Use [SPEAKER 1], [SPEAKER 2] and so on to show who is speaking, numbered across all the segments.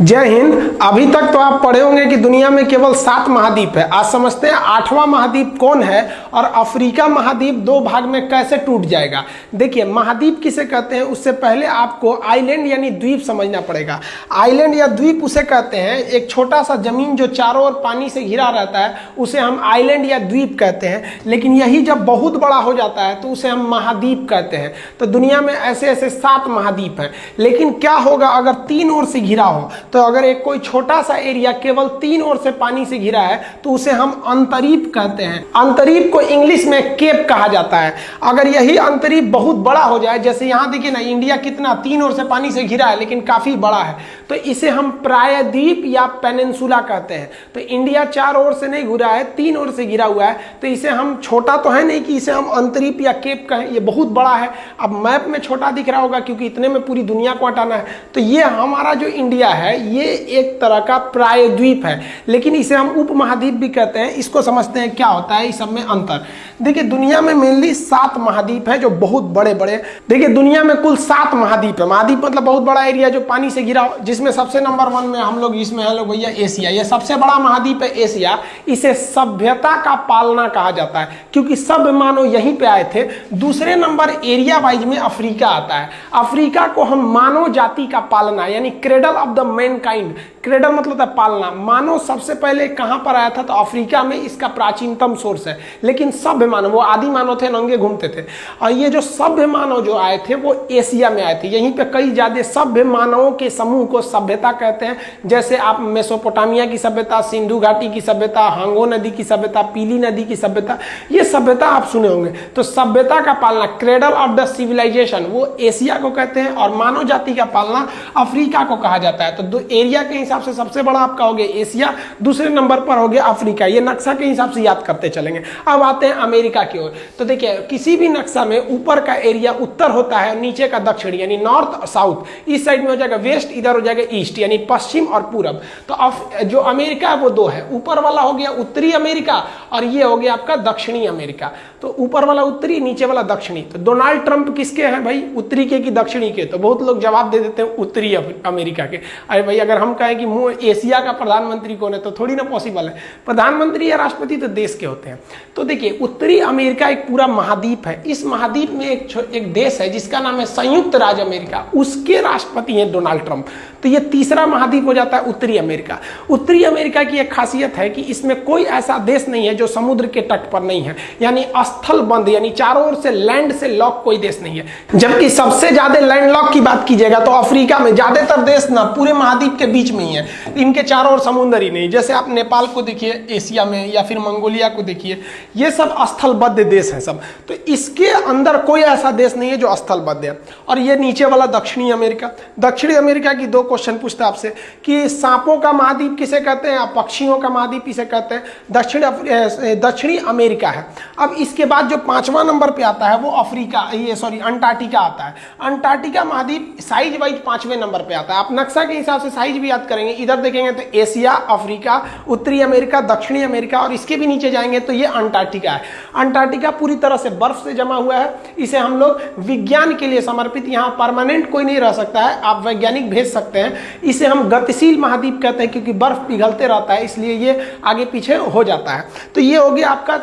[SPEAKER 1] जय हिंद। अभी तक तो आप पढ़े होंगे कि दुनिया में केवल 7 महाद्वीप है। आज समझते हैं 8वां महाद्वीप कौन है और अफ्रीका महाद्वीप 2 भाग में कैसे टूट जाएगा। देखिए, महाद्वीप किसे कहते हैं उससे पहले आपको आइलैंड यानी द्वीप समझना पड़ेगा। आइलैंड या द्वीप उसे कहते हैं एक छोटा सा जमीन जो चारों ओर पानी से घिरा रहता है, उसे हम आइलैंड या द्वीप कहते हैं। लेकिन यही जब बहुत बड़ा हो जाता है तो उसे हम महाद्वीप कहते हैं। तो दुनिया में ऐसे ऐसे 7 महाद्वीप हैं। लेकिन क्या होगा अगर 3 ओर से घिरा हो? तो अगर एक कोई छोटा सा एरिया केवल 3 ओर से पानी से घिरा है तो उसे हम अंतरीप कहते हैं। अंतरीप को इंग्लिश में केप कहा जाता है। अगर यही अंतरीप बहुत बड़ा हो जाए, जैसे यहाँ देखिए ना, इंडिया कितना 3 ओर से पानी से घिरा है लेकिन काफी बड़ा है, तो इसे हम प्रायद्वीप या पेनिनसुला कहते हैं। तो इंडिया 4 ओर से नहीं घिरा है, 3 ओर से घिरा हुआ है, तो इसे हम छोटा तो है नहीं कि इसे हम अंतरीप या केप कहें, ये बहुत बड़ा है। अब मैप में छोटा दिख रहा होगा क्योंकि इतने में पूरी दुनिया को हटाना है। तो ये हमारा जो इंडिया है ये एक तरह का प्रायद्वीप है, लेकिन इसे हम उपमहाद्वीप भी कहते हैं। इसको समझते हैं क्या होता है इस सब में अंतर। देखिए, दुनिया में मेनली 7 महाद्वीप है जो बहुत बड़े बड़े। देखिए, दुनिया में कुल 7 महाद्वीप है। महाद्वीप मतलब बहुत बड़ा एरिया जो पानी से घिरा हो, जिसमें सबसे नंबर 1 में हम लोग इसमें है लोग भैया एशिया। ये सबसे बड़ा महाद्वीप है एशिया। इसे सभ्यता का पालना कहा जाता है क्योंकि सब मानव यहीं पे आए थे। दूसरे नंबर एरिया वाइज में अफ्रीका आता है। अफ्रीका को हम मानव जाति का पालना यानी cradle of the Mankind, cradle मतलब पालना। मानव सबसे पहले कहां पर आया था? तो अफ्रीका में इसका प्राचीनतम सोर्स है। लेकिन सभ्य मानव, वो आदि मानव थे, नंगे घूमते थे। और ये जो सभ्य मानव जो आए थे वो एशिया में आए थे। यहीं पे कई ज्यादा सभ्य मानवों के समूह को सभ्यता कहते हैं। जैसे आप मेसोपोटामिया की सभ्यता, सिंधु घाटी की सभ्यता, हांगो नदी की सभ्यता, पीली नदी की सभ्यता, ये सभ्यता आप सुने होंगे। तो सभ्यता का पालना, क्रेडल ऑफ द सिविलाइजेशन, वो एशिया को कहते हैं और मानव जाति का पालना अफ्रीका को कहा जाता है। तो एरिया के हिसाब से सबसे बड़ा आपका हो गया एशिया, दूसरे नंबर पर हो गया अफ्रीका। ये नक्शा के हिसाब से याद करते चलेंगे। अब आते हैं अमेरिका की ओर। तो देखिए, किसी भी नक्शा में ऊपर का एरिया उत्तर होता है, नीचे का दक्षिण यानी नॉर्थ साउथ। इस साइड में हो जाएगा वेस्ट, इधर हो जाएगा ईस्ट यानी पश्चिम और पूरब। तो जो अमेरिका है वो 2 है। ऊपर वाला हो गया उत्तरी अमेरिका और ये हो गया आपका दक्षिणी अमेरिका। तो ऊपर वाला उत्तरी, नीचे वाला दक्षिणी। तो डोनाल्ड ट्रंप किसके हैं भाई, उत्तरी के कि दक्षिणी के? तो बहुत लोग जवाब दे देते हैं उत्तरी अमेरिका के। अरे भाई, अगर हम कहें कि एशिया का प्रधानमंत्री कौन है तो थोड़ी ना पॉसिबल है। प्रधानमंत्री या राष्ट्रपति तो देश के होते हैं। तो देखिए, उत्तरी अमेरिका एक पूरा महाद्वीप है। इस महाद्वीप में एक देश है जिसका नाम है संयुक्त राज्य अमेरिका, उसके राष्ट्रपति हैं डोनाल्ड ट्रंप। तो ये तीसरा महाद्वीप हो जाता है उत्तरी अमेरिका। उत्तरी अमेरिका की एक खासियत है कि इसमें कोई ऐसा देश नहीं है जो समुद्र के तट पर नहीं है, यानी स्थल बंद, यानी चारों ओर से लैंड से लॉक कोई देश नहीं है। जबकि सबसे ज्यादा लैंड लॉक की बात कीजिएगा तो अफ्रीका में ज्यादातर देश ना पूरे महाद्वीप के बीच में ही है, इनके चारों ओर समुद्र ही नहीं। जैसे आप नेपाल को देखिए एशिया में, या फिर मंगोलिया को देखिए, ये सब स्थलबद्ध देश है सब। तो इसके अंदर कोई ऐसा देश नहीं है जो स्थलबद्ध है। और ये नीचे वाला दक्षिणी अमेरिका। दक्षिणी अमेरिका की 2 क्वेश्चन पूछता है आपसे कि सांपों का महाद्वीप किसे कहते हैं, पक्षियों का महाद्वीप किसे कहते हैं? दक्षिणी अमेरिका है। अब इसके बाद जो 5वां नंबर पे आता है वो अंटार्कटिका आता है। अंटार्कटिका महाद्वीप साइज वाइज 5वें नंबर पे आता है। आप नक्शा के हिसाब से साइज भी याद करेंगे, इधर देखेंगे तो एशिया, अफ्रीका, उत्तरी अमेरिका, दक्षिणी अमेरिका, और इसके भी नीचे जाएंगे तो ये अंटार्कटिका है। अंटार्कटिका पूरी तरह से बर्फ से जमा हुआ है। इसे हम लोग विज्ञान के लिए समर्पित, यहाँ परमानेंट कोई नहीं रह सकता है, आप वैज्ञानिक भेज सकते हैं। इसे हम गतिशील महाद्वीप कहते हैं क्योंकि बर्फ पिघलते रहता है, इसलिए ये आगे पीछे हो जाता है। तो ये हो गया आपका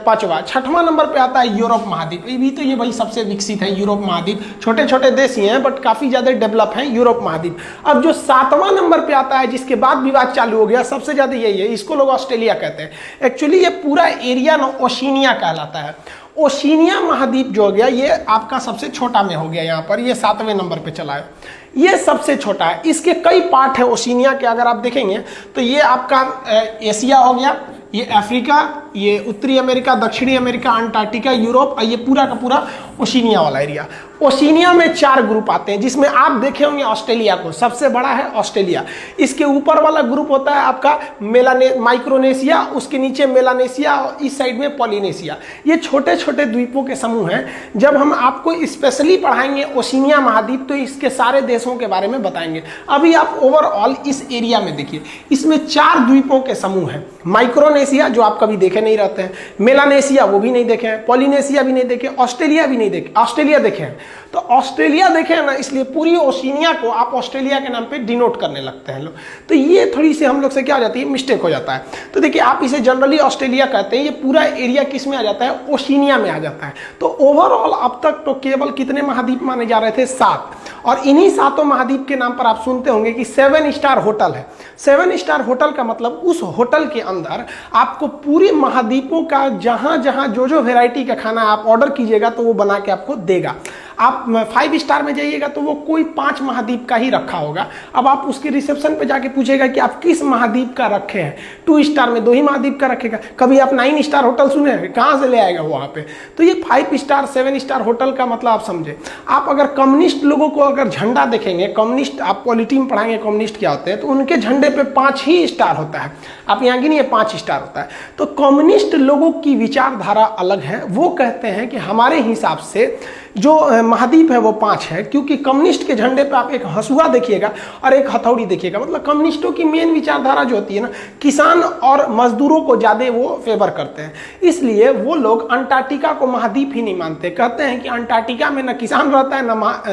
[SPEAKER 1] 5वां। 6वां नंबर पे आता है यूरोप महाद्वीप। ये भाई सबसे विकसित है यूरोप महाद्वीप। छोटे छोटे देश ही हैं बट काफी ज्यादा डेवलप है यूरोप महाद्वीप। अब जो 7वां नंबर पे आता है, जिसके बाद विवाद चालू हो गया, सबसे ज्यादा यही है, इसको लोग ऑस्ट्रेलिया कहते हैं। एक्चुअली ये पूरा एरिया ना ओशिनिया कहलाता है। ओशिनिया महाद्वीप जो हो गया ये आपका सबसे छोटा में हो गया, यहाँ पर ये 7वें नंबर पे चला है। ये सबसे छोटा है। इसके कई पार्ट है ओशिनिया के, अगर आप देखेंगे तो ये आपका एशिया हो गया, ये अफ्रीका, ये उत्तरी अमेरिका, दक्षिणी अमेरिका, अंटार्कटिका, यूरोप, और ये पूरा का पूरा ओशिनिया वाला एरिया। ओशिनिया में 4 ग्रुप आते हैं, जिसमें आप देखे होंगे ऑस्ट्रेलिया को, सबसे बड़ा है ऑस्ट्रेलिया। इसके ऊपर वाला ग्रुप होता है आपका माइक्रोनेशिया, उसके नीचे मेलानेशिया और इस साइड में पॉलिनेशिया। ये छोटे छोटे द्वीपों के समूह हैं। जब हम आपको स्पेशली पढ़ाएंगे ओशिनिया महाद्वीप तो इसके सारे देशों के बारे में बताएंगे। अभी आप ओवरऑल इस एरिया में देखिए, इसमें 4 द्वीपों के समूह हैं। माइक्रोनेशिया जो आप कभी देखे नहीं रहते हैं, मेलानेशिया वो भी नहीं देखे हैं, पॉलिनेशिया भी नहीं देखे, ऑस्ट्रेलिया भी नहीं देखे, ऑस्ट्रेलिया देखे हैं। तो ऑस्ट्रेलिया देखे ना, इसलिए पूरी ओशिनिया को आप ऑस्ट्रेलिया के नाम पे डिनोट करने लगते हैं लोग। तो ये थोड़ी सी हम लोग से क्या हो जाती है, मिस्टेक हो जाता है। तो देखिए आप इसे जनरली ऑस्ट्रेलिया कहते हैं, ये पूरा एरिया किस में आ जाता है, ओशिनिया में आ जाता है। तो ओवरऑल अब तक तो केवल कितने महाद्वीप माने जा रहे थे, 7। और इन्हीं 7 महाद्वीप के नाम पर आप सुनते होंगे कि 7 स्टार होटल है। 7 स्टार होटल का मतलब उस होटल के अंदर आपको पूरे महाद्वीपों का जहां जहां जो जो वेराइटी का खाना आप ऑर्डर कीजिएगा तो वो बना के आपको देगा। आप 5 स्टार में जाइएगा तो वो कोई 5 महाद्वीप का ही रखा होगा। अब आप उसके रिसेप्शन पे जाके पूछेगा कि आप किस महाद्वीप का रखे हैं, 2 स्टार में 2 ही महाद्वीप का रखेगा। कभी आप 9 स्टार होटल सुने हैं, कहाँ से ले आएगा वहाँ पे। तो ये 5 स्टार 7 स्टार होटल का मतलब आप समझे। आप अगर कम्युनिस्ट लोगों को अगर झंडा देखेंगे, कम्युनिस्ट आप पॉलिटी में पढ़ाएंगे कम्युनिस्ट क्या होते हैं, तो उनके झंडे पे 5 ही स्टार होता है। आप यहाँ गिनिए 5 स्टार होता है। तो कम्युनिस्ट लोगों की विचारधारा अलग है। वो कहते हैं कि हमारे हिसाब से जो महाद्वीप है वो 5 है, क्योंकि कम्युनिस्ट के झंडे पे आप एक हंसुआ देखिएगा और एक हथौड़ी देखिएगा। मतलब कम्युनिस्टों की मेन विचारधारा जो होती है ना, किसान और मजदूरों को ज़्यादा वो फेवर करते हैं। इसलिए वो लोग अंटार्कटिका को महाद्वीप ही नहीं मानते। कहते हैं कि अंटार्कटिका में न किसान रहता है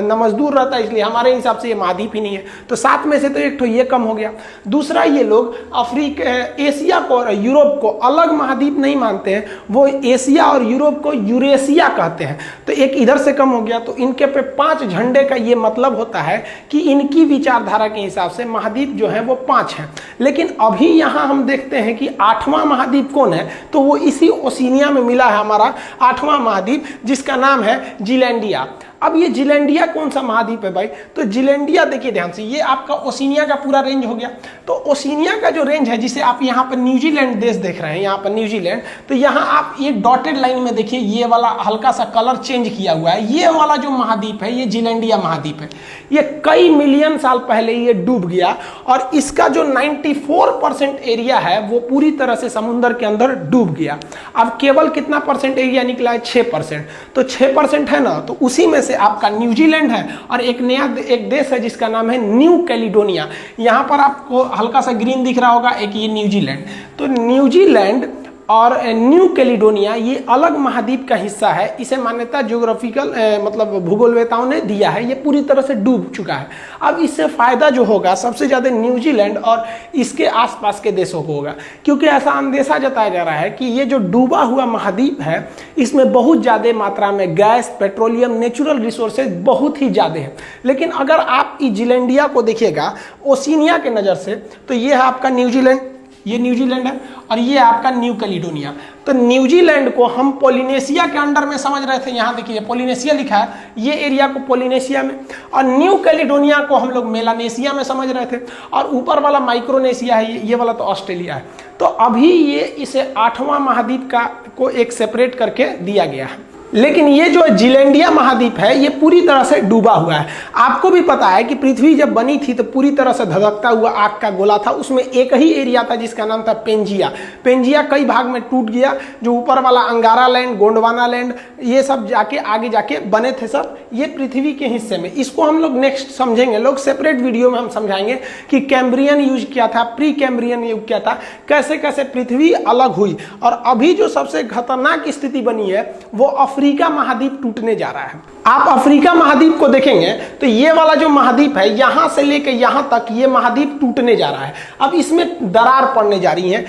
[SPEAKER 1] न मजदूर रहता है, इसलिए हमारे हिसाब से ये महाद्वीप ही नहीं है। तो 7 में से तो एक तो ये कम हो गया। दूसरा, ये लोग एशिया को और यूरोप को अलग महाद्वीप नहीं मानते हैं। वो एशिया और यूरोप को यूरेशिया कहते हैं। तो एक इधर से कम हो गया। तो इनके पे 5 झंडे का ये मतलब होता है कि इनकी विचारधारा के हिसाब से महाद्वीप जो है वो 5 है। लेकिन अभी यहां हम देखते हैं कि 8वां महाद्वीप कौन है, तो वो इसी ओशिनिया में मिला है हमारा 8वां महाद्वीप, जिसका नाम है जीलैंडिया। अब ये जीलैंडिया कौन सा महाद्वीप है भाई, तो जीलैंडिया देखिए ध्यान से, ये आपका ओशिनिया का पूरा रेंज हो गया। तो ओशिनिया का जो रेंज है, जिसे आप यहाँ पर न्यूजीलैंड देश देख रहे हैं, यहाँ पर न्यूजीलैंड, तो यहाँ आप ये डॉटेड लाइन में देखिए, ये वाला हल्का सा कलर चेंज किया हुआ है। ये वाला जो महाद्वीप है ये जीलैंडिया महाद्वीप है। ये कई मिलियन साल पहले ये डूब गया और इसका जो 94% एरिया है वो पूरी तरह से समुद्र के अंदर डूब गया। अब केवल कितना परसेंट एरिया निकला है, 6%। तो 6% है ना, तो उसी में से आपका न्यूजीलैंड है और एक नया एक देश है जिसका नाम है न्यू कैलिडोनिया। यहां पर आपको हल्का सा ग्रीन दिख रहा होगा, एक ये न्यूजीलैंड। तो न्यूजीलैंड और न्यू कैलिडोनिया ये अलग महाद्वीप का हिस्सा है। इसे मान्यता ज्योग्राफिकल मतलब भूगोलवेताओं ने दिया है। ये पूरी तरह से डूब चुका है। अब इससे फायदा जो होगा सबसे ज़्यादा न्यूजीलैंड और इसके आसपास के देशों को होगा, क्योंकि ऐसा अंदेशा जताया जा रहा है कि ये जो डूबा हुआ महाद्वीप है इसमें बहुत ज़्यादा मात्रा में गैस, पेट्रोलियम, नेचुरल रिसोर्सेज बहुत ही ज़्यादा है। लेकिन अगर आप जीलैंडिया को देखिएगा ओशिनिया के नज़र से, तो ये है आपका न्यूजीलैंड, ये न्यूजीलैंड है और ये आपका न्यू कैलिडोनिया। तो न्यूजीलैंड को हम पोलिनेशिया के अंडर में समझ रहे थे। यहाँ देखिए पोलिनेशिया लिखा है, ये एरिया को पोलिनेशिया में, और न्यू कैलिडोनिया को हम लोग मेलानेशिया में समझ रहे थे, और ऊपर वाला माइक्रोनेशिया है, ये वाला तो ऑस्ट्रेलिया है। तो अभी ये इसे 8वां महाद्वीप का को एक सेपरेट करके दिया गया है। लेकिन ये जो जीलैंडिया महाद्वीप है ये पूरी तरह से डूबा हुआ है। आपको भी पता है कि पृथ्वी जब बनी थी तो पूरी तरह से धधकता हुआ आग का गोला था। उसमें एक ही एरिया था जिसका नाम था पेंजिया। पेंजिया कई भाग में टूट गया। जो ऊपर वाला अंगारा लैंड, गोंडवाना लैंड, ये सब जाके आगे जाके बने थे सब, ये पृथ्वी के हिस्से में। इसको हम लोग नेक्स्ट समझेंगे, लोग सेपरेट वीडियो में हम समझाएंगे कि कैम्ब्रियन यूज क्या था, प्री कैम्ब्रियन युग क्या था, कैसे कैसे पृथ्वी अलग हुई। और अभी जो सबसे खतरनाक स्थिति बनी है वो अफ्रीका महाद्वीप टूटने जा रहा है। आप अफ्रीका महाद्वीप को देखेंगे तो ये वाला जो महाद्वीप है यहां से लेकर यहां तक ये महाद्वीप टूटने जा रहा है। अब इसमें दरार पड़ने जा रही है,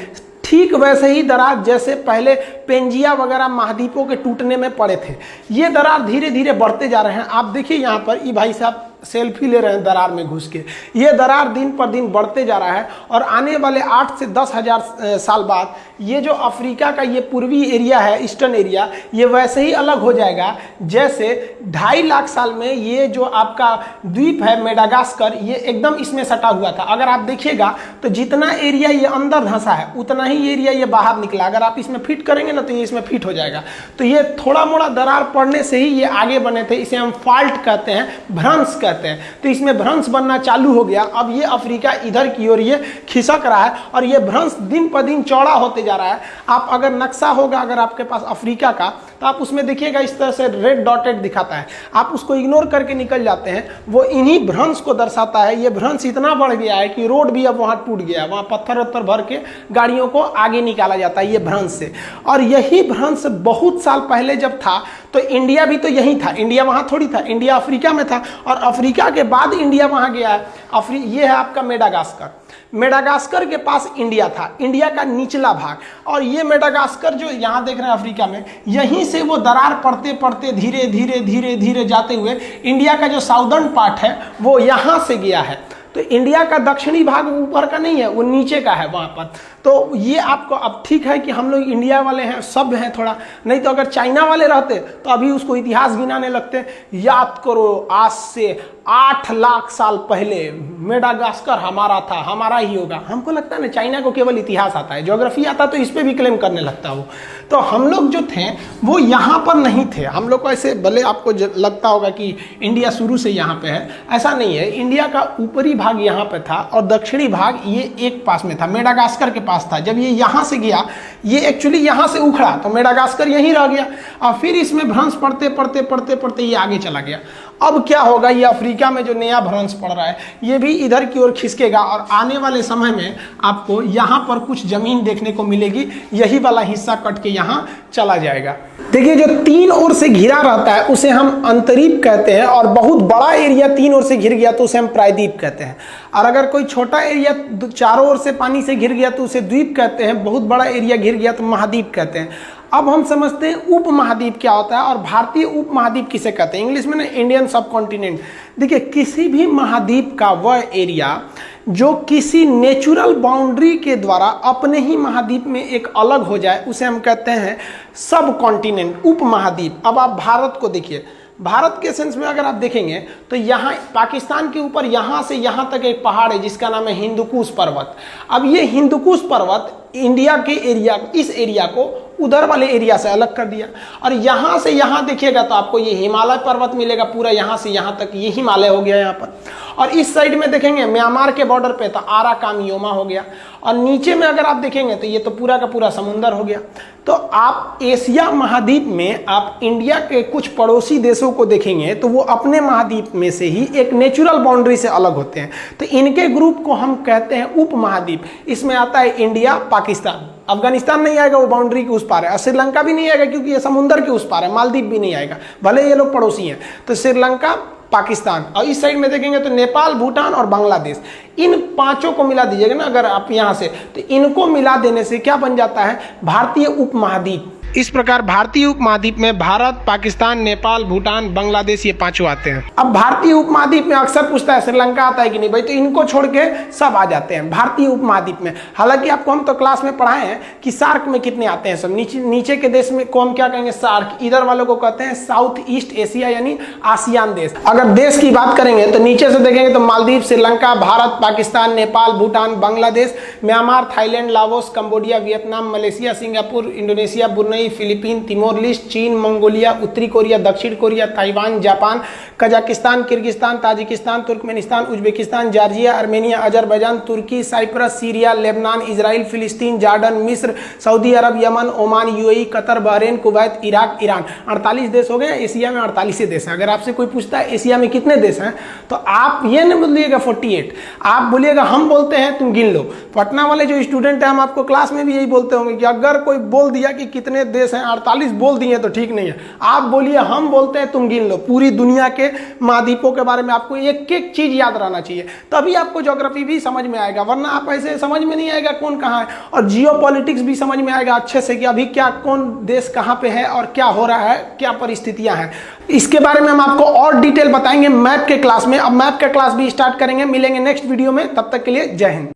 [SPEAKER 1] ठीक वैसे ही दरार जैसे पहले पेंजिया वगैरह महाद्वीपों के टूटने में पड़े थे। ये दरार धीरे धीरे बढ़ते जा रहे हैं। आप देखिए यहाँ पर ये भाई साहब सेल्फी ले रहे हैं दरार में घुस के। ये दरार दिन पर दिन बढ़ते जा रहा है और आने वाले 8 से 10 हजार साल बाद ये जो अफ्रीका का ये पूर्वी एरिया है, ईस्टर्न एरिया, ये वैसे ही अलग हो जाएगा जैसे 2.5 लाख साल में ये जो आपका द्वीप है मेडागास्कर, ये एकदम इसमें सटा हुआ था। अगर आप देखिएगा तो जितना एरिया ये अंदर धंसा है उतना ही एरिया ये बाहर निकला। अगर आप इसमें फिट करेंगे ना तो ये इसमें फिट हो जाएगा। तो ये थोड़ा मोड़ा दरार पड़ने से ही ये आगे बने थे। इसे हम फाल्ट कहते हैं, भ्रंश कहते हैं। तो इसमें भ्रंश बनना चालू हो गया। अब ये अफ्रीका इधर की ओर ये खिसक रहा है और ये भ्रंश दिन पर दिन चौड़ा होते जा रहा है। आप अगर नक्शा होगा अगर आपके पास अफ्रीका का, तो आप उसमें देखिएगा इस तरह से रेड डॉटेड दिखाता है। आप उसको इग्नोर करके निकल जाते हैं, वो इन्हीं भ्रंश को दर्शाता है। ये भ्रंश इतना बढ़ गया है कि रोड भी अब वहाँ टूट गया, वहाँ पत्थर वत्थर भर के गाड़ियों को आगे निकाला जाता है ये भ्रंश से। और यही भ्रंश बहुत साल पहले जब था तो इंडिया भी तो यही था, इंडिया वहाँ थोड़ी था, इंडिया अफ्रीका में था और अफ्रीका के बाद इंडिया वहाँ गया है। ये है आपका मेडागास्कर। मेडागास्कर के पास इंडिया था, इंडिया का निचला भाग, और ये मेडागास्कर जो यहाँ देख रहे हैं अफ्रीका में, यहीं से वो दरार पड़ते पड़ते धीरे धीरे धीरे धीरे जाते हुए इंडिया का जो साउदर्न पार्ट है वो यहाँ से गया है। तो इंडिया का दक्षिणी भाग ऊपर का नहीं है, वो नीचे का है वहाँ पर। तो ये आपको अब ठीक है कि हम लोग इंडिया वाले हैं, सभ्य हैं थोड़ा, नहीं तो अगर चाइना वाले रहते तो अभी उसको इतिहास गिनाने लगते। याद करो आज से 8 लाख साल पहले मेडागास्कर हमारा था, हमारा ही होगा। हमको लगता है ना चाइना को केवल इतिहास आता है, ज्योग्राफी आता तो इस पे भी क्लेम करने लगता वो। तो हम लोग जो थे वो यहाँ पर नहीं थे, हम लोग को ऐसे भले आपको लगता होगा कि इंडिया शुरू से यहाँ पे है, ऐसा नहीं है। इंडिया का ऊपरी भाग यहाँ पे था और दक्षिणी भाग ये एक पास में था, मेडागास्कर के पास था। जब ये यहाँ से गया, ये एक्चुअली यहाँ से उखड़ा तो मेडागास्कर यहीं रह गया और फिर इसमें भ्रंश पड़ते पड़ते पड़ते पड़ते ये आगे चला गया। अब क्या होगा, ये अफ्रीका में जो नया भ्रंश पड़ रहा है ये भी इधर की ओर खिसकेगा और आने वाले समय में आपको यहाँ पर कुछ जमीन देखने को मिलेगी, यही वाला हिस्सा कट के यहाँ चला जाएगा। देखिए जो 3 ओर से घिरा रहता है उसे हम अंतरीप कहते हैं, और बहुत बड़ा एरिया 3 ओर से घिर गया तो उसे हम प्रायद्वीप कहते हैं। और अगर कोई छोटा एरिया चारों ओर से पानी से घिर गया तो उसे द्वीप कहते हैं, बहुत बड़ा एरिया घिर गया तो महाद्वीप कहते हैं। अब हम समझते हैं उप महाद्वीप क्या होता है और भारतीय उप महाद्वीप किसे कहते हैं, इंग्लिश में ना इंडियन सब कॉन्टिनेंट। देखिए किसी भी महाद्वीप का वह एरिया जो किसी नेचुरल बाउंड्री के द्वारा अपने ही महाद्वीप में एक अलग हो जाए उसे हम कहते हैं सब कॉन्टिनेंट, उप महाद्वीप। अब आप भारत को देखिए, भारत के सेंस में अगर आप देखेंगे तो यहाँ पाकिस्तान के ऊपर यहाँ से यहाँ तक एक पहाड़ है जिसका नाम है हिंदुकुश पर्वत। अब ये हिंदुकुश पर्वत इंडिया के एरिया, इस एरिया को उधर वाले एरिया से अलग कर दिया, और यहाँ से यहाँ देखिएगा तो आपको ये हिमालय पर्वत मिलेगा, पूरा यहाँ से यहाँ तक ये हिमालय हो गया यहाँ पर। और इस साइड में देखेंगे म्यांमार के बॉर्डर पे तो आराकामियोमा हो गया, और नीचे में अगर आप देखेंगे तो ये तो पूरा का पूरा समुंदर हो गया। तो आप एशिया महाद्वीप में आप इंडिया के कुछ पड़ोसी देशों को देखेंगे तो वो अपने महाद्वीप में से ही एक नेचुरल बाउंड्री से अलग होते हैं, तो इनके ग्रुप को हम कहते हैं उप महाद्वीप। इसमें आता है इंडिया, पाकिस्तान, अफगानिस्तान नहीं आएगा, वो बाउंड्री के उस पार है, और श्रीलंका भी नहीं आएगा क्योंकि ये समुंदर के उस पार है, मालदीव भी नहीं आएगा, भले ये लोग पड़ोसी हैं। तो श्रीलंका, पाकिस्तान, और इस साइड में देखेंगे तो नेपाल, भूटान और बांग्लादेश, इन 5 को मिला दीजिएगा ना अगर आप यहाँ से, तो इनको मिला देने से क्या बन जाता है, भारतीय उपमहाद्वीप। इस प्रकार भारतीय उपमहाद्वीप में भारत, पाकिस्तान, नेपाल, भूटान, बांग्लादेश ये 5 आते हैं। अब भारतीय उपमहाद्वीप में अक्सर पूछता है श्रीलंका आता है कि नहीं भाई, तो इनको छोड़ के सब आ जाते हैं भारतीय उपमहाद्वीप में। हालांकि आपको हम तो क्लास में पढ़ाए हैं कि सार्क में कितने आते हैं सब, नीचे के देश में को हम क्या कहेंगे, सार्क। इधर वालों को कहते हैं साउथ ईस्ट एशिया यानी आसियान देश। अगर देश की बात करेंगे तो नीचे से देखेंगे तो Maldives, Sri Lanka, Bharat, Pakistan, Nepal, Bhutan, Bangladesh, Myanmar, Thailand, Laos, Cambodia, Vietnam, Malaysia, Singapore, Indonesia, Brunei, Philippine, Timor Leste, चीन, मंगोलिया, उत्तरी कोरिया, दक्षिण Korea, Taiwan, Japan, Kazakhstan, Kyrgyzstan, Tajikistan, Turkmenistan, Uzbekistan, Georgia, Armenia, Azerbaijan, तुर्की, साइप्रस, सीरिया, लेबनान, इजराइल, फिलिस्तीन, जॉर्डन, मिस्र, Saudi Arab, Yemen, Oman, UAE, Qatar, Bahrain, Kuwait, Iraq, Iran. 48 देश हो गए। Asia में 48 देश हैं। अगर आपसे कोई पूछता है एशिया में कितने देश हैं तो आप ये नहीं बोलिएगा 48, आप बोलिएगा हम बोलते हैं, तुम गिन लो। पटना वाले जो स्टूडेंट हैं हम आपको क्लास में भी यही बोलते होंगे कि अगर कोई बोल दिया कि कितने देश हैं, 48 बोल दिए तो ठीक नहीं है, आप बोलिए हम बोलते हैं, तुम गिन लो। पूरी दुनिया के महाद्वीपों के बारे में आपको एक एक चीज याद रहना चाहिए, तभी आपको ज्योग्राफी भी समझ में आएगा, वरना आप ऐसे समझ में नहीं आएगा कौन कहाँ है। और जियोपॉलिटिक्स भी समझ में आएगा अच्छे से कि अभी क्या कौन देश कहाँ पे है और क्या हो रहा है, क्या परिस्थितियां हैं। इसके बारे में हम आपको और डिटेल बताएंगे मैप के क्लास में। अब मैप का क्लास भी स्टार्ट करेंगे, मिलेंगे नेक्स्ट वीडियो में, तब तक के लिए जय हिंद।